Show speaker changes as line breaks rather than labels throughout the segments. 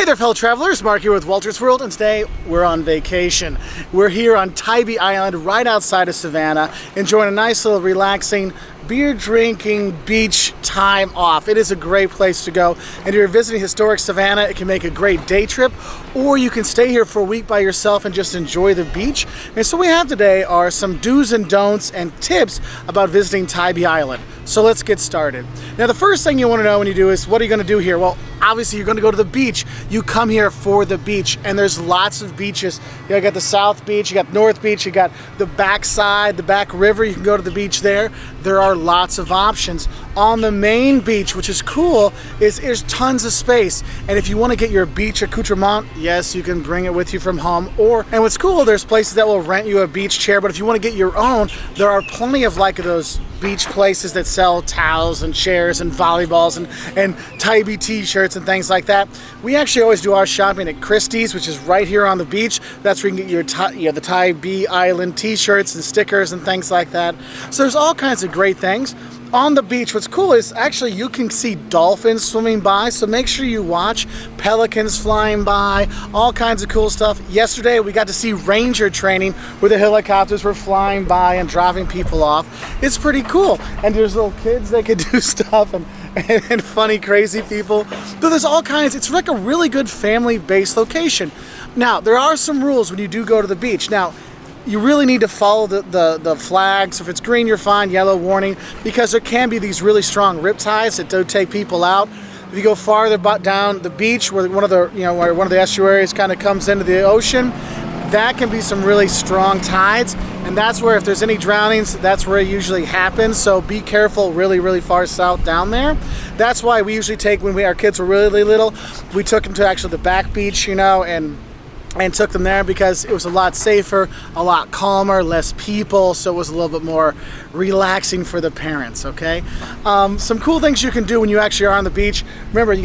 there, fellow travelers. Mark here with Wolters World, and today we're on vacation. We're here on Tybee Island, right outside of Savannah, enjoying a nice little relaxing beer drinking beach time off. It is a great place to go, and if you're visiting historic Savannah, it can make a great day trip, or you can stay here for a week by yourself and just enjoy the beach. And so we have today are some do's and don'ts and tips about visiting Tybee Island. So let's get started. Now, the first thing you want to know when you do is, what are you going to do here? Well, obviously you're going to go to the beach. You come here for the beach, and there's lots of beaches. You got the South Beach, you got North Beach, you got the backside, the back river. You can go to the beach there. There are lots of options. On the main beach, which is cool, there's tons of space. And if you want to get your beach accoutrement, yes, you can bring it with you from home. And what's cool, there's places that will rent you a beach chair, but if you want to get your own, there are plenty of those beach places that sell towels and chairs and volleyballs and Tybee t-shirts and things like that. We actually always do our shopping at Christie's, which is right here on the beach. That's where you can get the Tybee Island t-shirts and stickers and things like that. So there's all kinds of great things. On the beach, what's cool is actually you can see dolphins swimming by, so make sure you watch pelicans flying by, all kinds of cool stuff. Yesterday we got to see ranger training where the helicopters were flying by and dropping people off. It's pretty cool, and there's little kids that can do stuff and funny, crazy people. But there's all kinds. It's like a really good family-based location. Now, there are some rules when you do go to the beach. Now, you really need to follow the flags. If it's green, you're fine. Yellow, warning, because there can be these really strong rip tides that do take people out. If you go farther down the beach, where one of the estuaries kind of comes into the ocean, that can be some really strong tides, and that's where, if there's any drownings, that's where it usually happens. So be careful, really far south down there. That's why we usually take, when our kids were really little, we took them to actually the back beach, and took them there because it was a lot safer, a lot calmer, less people, so it was a little bit more relaxing for the parents, okay? Some cool things you can do when you actually are on the beach. Remember,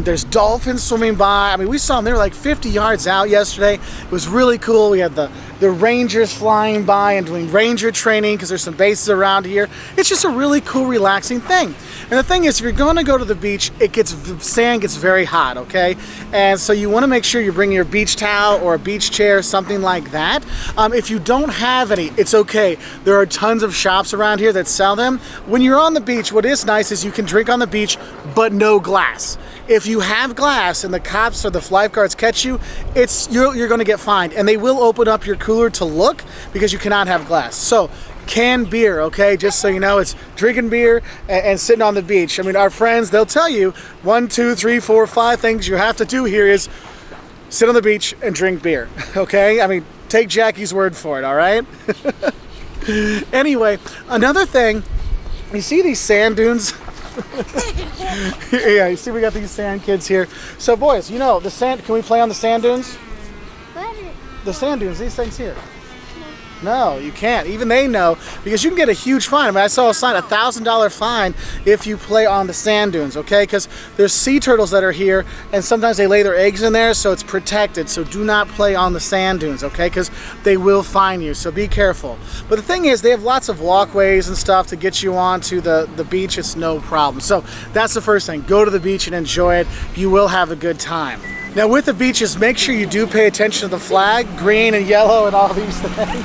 there's dolphins swimming by. We saw them, they were like 50 yards out yesterday. It was really cool. We had the rangers flying by and doing ranger training because there's some bases around here. It's just a really cool, relaxing thing. And the thing is, if you're going to go to the beach, the sand gets very hot, okay? And so you want to make sure you bring your beach towel or a beach chair, something like that. If you don't have any, it's okay. There are tons of shops around here that sell them. When you're on the beach, what is nice is you can drink on the beach, but no glass. If you have glass and the cops or the lifeguards catch you, you're going to get fined, and they will open up your cooler to look because you cannot have glass. So canned beer, okay, just so you know, it's drinking beer and sitting on the beach. Our friends, they'll tell you 1, 2, 3, 4, 5 things you have to do here is sit on the beach and drink beer, okay? Take Jackie's word for it, all right? Anyway, another thing, you see these sand dunes? Yeah, you see we got these sand kids here. So boys, the sand, can we play on the sand dunes?
What?
The sand dunes, these things here. No, you can't. Even they know, because you can get a huge fine. I saw a sign, $1,000 fine if you play on the sand dunes, okay? Because there's sea turtles that are here, and sometimes they lay their eggs in there, so it's protected. So do not play on the sand dunes, okay? Because they will fine you, so be careful. But the thing is, they have lots of walkways and stuff to get you onto the beach. It's no problem. So that's the first thing. Go to the beach and enjoy it. You will have a good time. Now, with the beaches, make sure you do pay attention to the flag, green and yellow and all these things.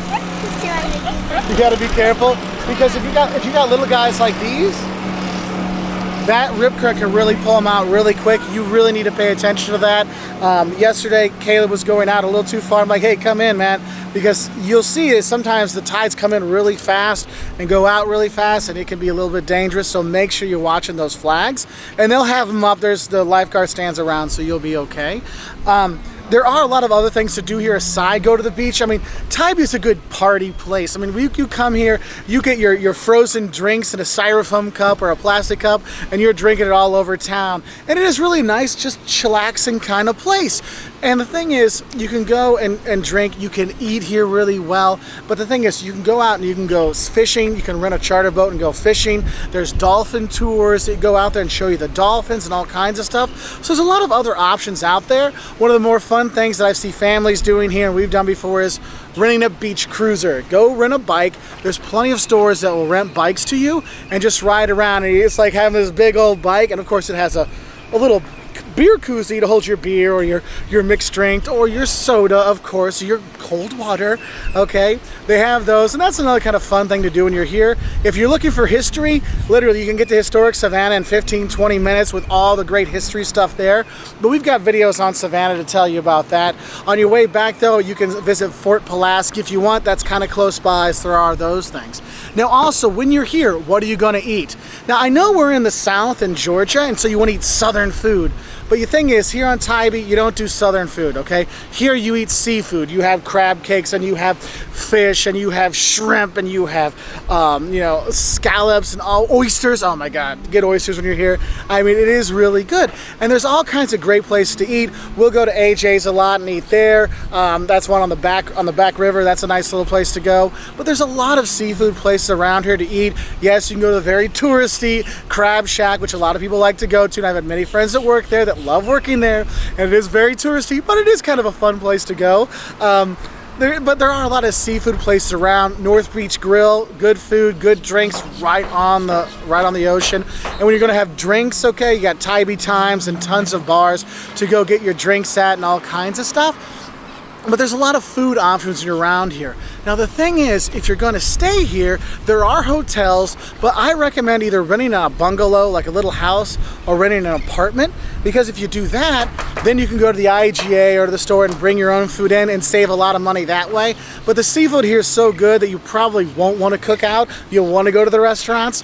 You got to be careful, because if you got little guys like these, that rip current can really pull them out really quick. You really need to pay attention to that. Yesterday, Caleb was going out a little too far. I'm like, hey, come in, man, because you'll see that sometimes the tides come in really fast and go out really fast, and it can be a little bit dangerous. So make sure you're watching those flags, and they'll have them up. There's the lifeguard stands around, so you'll be okay. There are a lot of other things to do here aside go to the beach. Tybee is a good party place. You come here, you get your frozen drinks in a styrofoam cup or a plastic cup, and you're drinking it all over town. And it is really nice, just chillaxing kind of place. And the thing is, you can go and drink, you can eat here really well, but the thing is, you can go out and you can go fishing, you can rent a charter boat and go fishing. There's dolphin tours that go out there and show you the dolphins and all kinds of stuff. So there's a lot of other options out there. One of the more fun things that I see families doing here, and we've done before, is renting a beach cruiser. Go rent a bike. There's plenty of stores that will rent bikes to you and just ride around. And it's like having this big old bike, and of course it has a little beer koozie to hold your beer or your mixed drink or your soda, of course, your cold water, okay? They have those, and that's another kind of fun thing to do when you're here. If you're looking for history, literally you can get to historic Savannah in 15-20 minutes with all the great history stuff there. But we've got videos on Savannah to tell you about that. On your way back though, you can visit Fort Pulaski if you want. That's kind of close by, so there are those things. Now also, when you're here, what are you going to eat? Now I know we're in the South in Georgia, and so you want to eat Southern food. But the thing is, here on Tybee, you don't do Southern food, okay? Here you eat seafood. You have crab cakes, and you have fish, and you have shrimp, and you have, you know, scallops and all oysters. Oh my God, get oysters when you're here. I mean, it is really good. And there's all kinds of great places to eat. We'll go to AJ's a lot and eat there. That's one on the back river. That's a nice little place to go. But there's a lot of seafood places around here to eat. Yes, you can go to the very touristy Crab Shack, which a lot of people like to go to, and I've had many friends that work there that love working there, and it is very touristy, but it is kind of a fun place to go. But there are a lot of seafood places around. North Beach Grill, good food, good drinks right on the ocean. And when you're going to have drinks, okay, you got Tybee Times and tons of bars to go get your drinks at and all kinds of stuff. But there's a lot of food options around here. Now the thing is, if you're going to stay here, there are hotels, but I recommend either renting a bungalow, like a little house, or renting an apartment, because if you do that, then you can go to the IGA or to the store and bring your own food in and save a lot of money that way. But the seafood here is so good that you probably won't want to cook out. You'll want to go to the restaurants.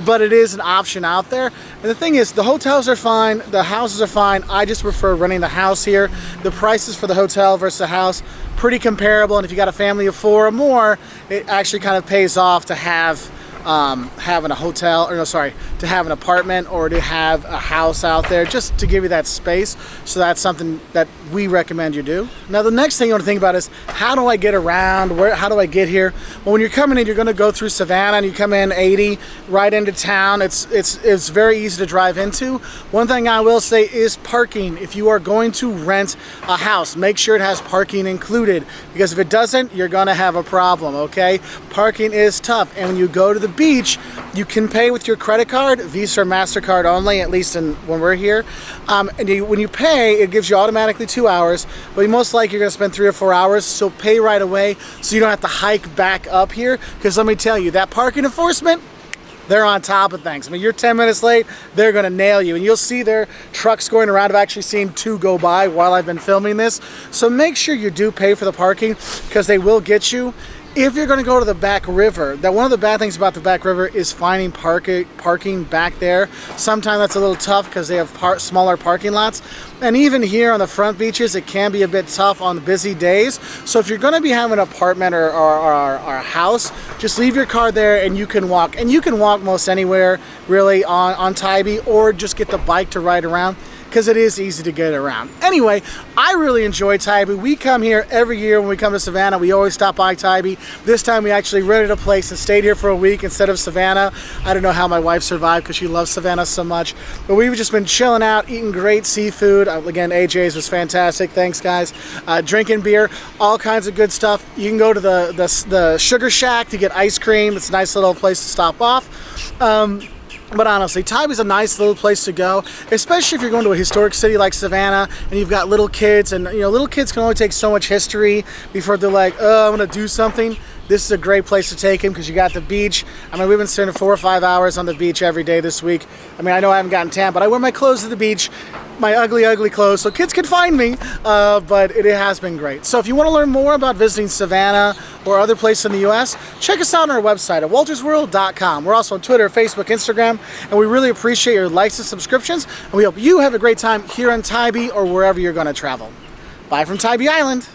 But it is an option out there. And the thing is, the hotels are fine, the houses are fine. I just prefer renting the house here. The prices for the hotel versus the house, pretty comparable. And if you got a family of 4 or more, it actually kind of pays off to have having a hotel, or no, sorry, to have an apartment or to have a house out there, just to give you that space. So that's something that we recommend you do. Now the next thing you want to think about is, how do I get around? How do I get here? Well, when you're coming in, you're going to go through Savannah, and you come in 80 right into town. It's very easy to drive into. One thing I will say is parking. If you are going to rent a house, make sure it has parking included, because if it doesn't, you're going to have a problem, okay? Parking is tough, and when you go to the beach, you can pay with your credit card, Visa or MasterCard only, at least when we're here. When you pay, it gives you automatically 2 hours, but most likely you're going to spend 3 or 4 hours, so pay right away so you don't have to hike back up here, because let me tell you, that parking enforcement, they're on top of things. I mean, you're 10 minutes late, they're going to nail you. And you'll see their trucks going around. I've actually seen 2 go by while I've been filming this. So make sure you do pay for the parking, because they will get you. If you're going to go to the back river, one of the bad things about the back river is finding parking back there. Sometimes that's a little tough because they have smaller parking lots. And even here on the front beaches, it can be a bit tough on the busy days. So if you're going to be having an apartment or a house, just leave your car there and you can walk. And you can walk most anywhere really on Tybee, or just get the bike to ride around, because it is easy to get around. Anyway, I really enjoy Tybee. We come here every year when we come to Savannah. We always stop by Tybee. This time we actually rented a place and stayed here for a week instead of Savannah. I don't know how my wife survived, because she loves Savannah so much. But we've just been chilling out, eating great seafood. Again, AJ's was fantastic. Thanks, guys. Drinking beer, all kinds of good stuff. You can go to the Sugar Shack to get ice cream. It's a nice little place to stop off. But honestly, Tybee's a nice little place to go, especially if you're going to a historic city like Savannah and you've got little kids, and you know, little kids can only take so much history before they're like, oh, I'm gonna do something. This is a great place to take them, because you got the beach. I mean, we've been spending 4 or 5 hours on the beach every day this week. I mean, I know I haven't gotten tan, but I wear my clothes to the beach, my ugly, ugly clothes, so kids can find me, but it has been great. So if you want to learn more about visiting Savannah or other places in the U.S., check us out on our website at woltersworld.com. We're also on Twitter, Facebook, Instagram, and we really appreciate your likes and subscriptions, and we hope you have a great time here in Tybee or wherever you're going to travel. Bye from Tybee Island.